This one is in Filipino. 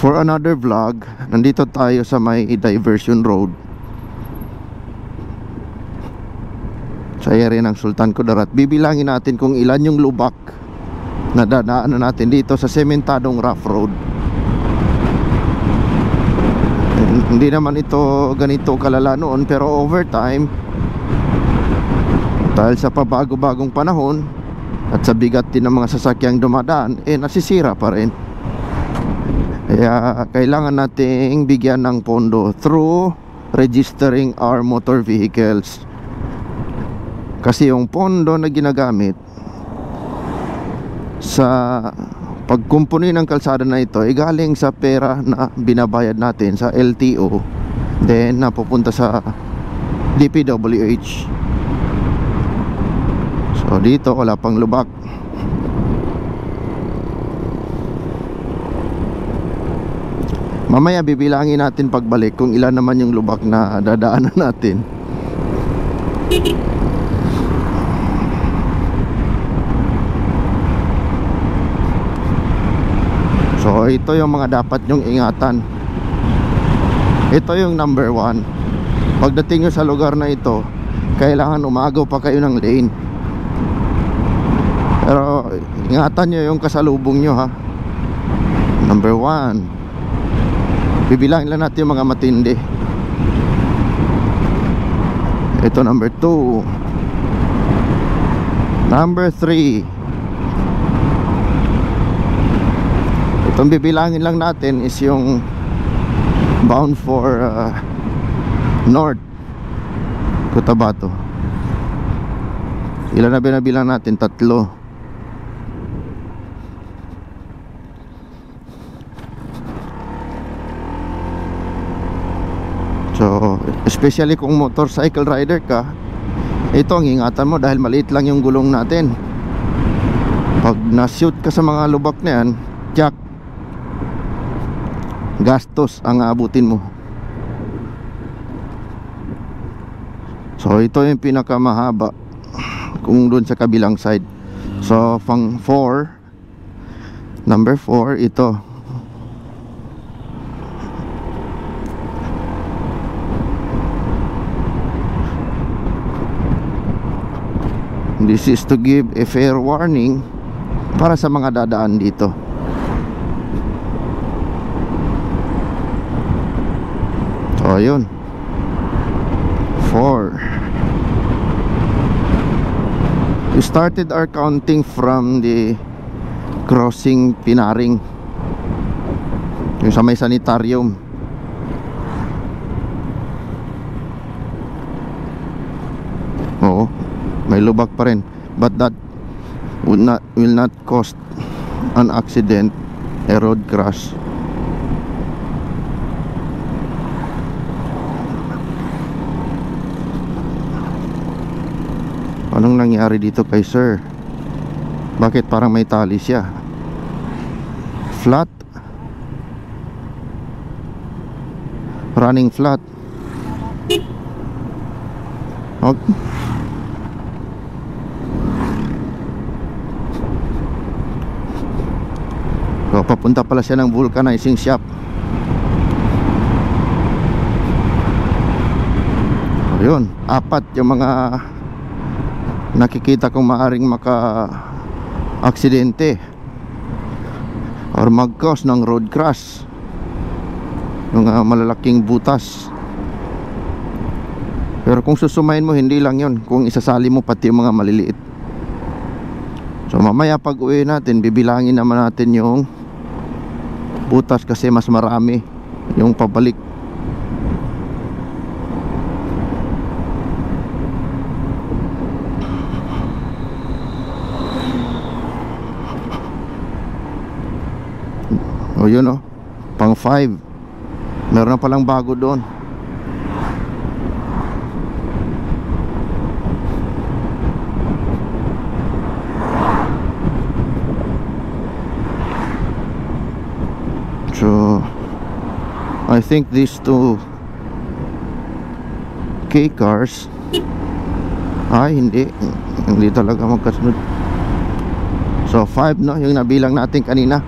For another vlog, nandito tayo sa may diversion road sa area ng Sultan Kudarat. Bibilangin natin kung ilan yung lubak na dadaanan natin dito sa sementadong rough road. Hindi naman ito ganito kalala noon, pero over time, dahil sa pabago-bagong panahon at sa bigat din ng mga sasakyang dumadaan, nasisira pa rin. Kaya kailangan nating bigyan ng pondo through registering our motor vehicles. Kasi yung pondo na ginagamit sa pagkumpuni ng kalsada na ito ay galing sa pera na binabayad natin sa LTO, then napupunta sa DPWH. So dito wala pang lubak. Mamaya bibilangin natin pagbalik kung ilan naman yung lubak na dadaanan natin. So ito yung mga dapat nyong ingatan. Ito yung number 1. Pagdating nyo sa lugar na ito, kailangan umagaw pa kayo ng lane. Pero ingatan nyo yung kasalubong nyo, ha. Number 1. Bibilangin lang natin yung mga matindi. Ito number 2. Number 3. Itong bibilangin lang natin is yung bound for North Cotabato. Ilan na binabilang natin? 3. So, especially kung motorcycle rider ka, ito ang ingatan mo dahil maliit lang yung gulong natin. Pag na-shoot ka sa mga lubak na yan, jack, gastos ang aabutin mo. So, ito yung pinakamahaba kung doon sa kabilang side. So, pang 4, number 4, ito. This is to give a fair warning para sa mga dadaan dito. So yun, 4. We started our counting from the crossing Pinaring, yung sa may sanitarium. Oo, may lubak pa rin, but that will not cause an accident, a road crash. Anong nangyari dito kay sir? Bakit parang may tali siya? Flat? Running flat? Okay. So, papunta pala siya ng vulcanizing shop. Ayun, 4 yung mga nakikita kong maaring maka-aksidente or mag-cause ng road crash, yung malalaking butas. Pero kung susumahin mo, hindi lang yun, kung isasali mo pati yung mga maliliit. So mamaya pag uwi natin, bibilangin naman natin yung butas kasi mas marami yung pabalik. O yun o, pang 5. Meron na palang bago doon. So I think these 2 K cars ay hindi talaga magkasunod. So 5 no, yung nabilang natin kanina.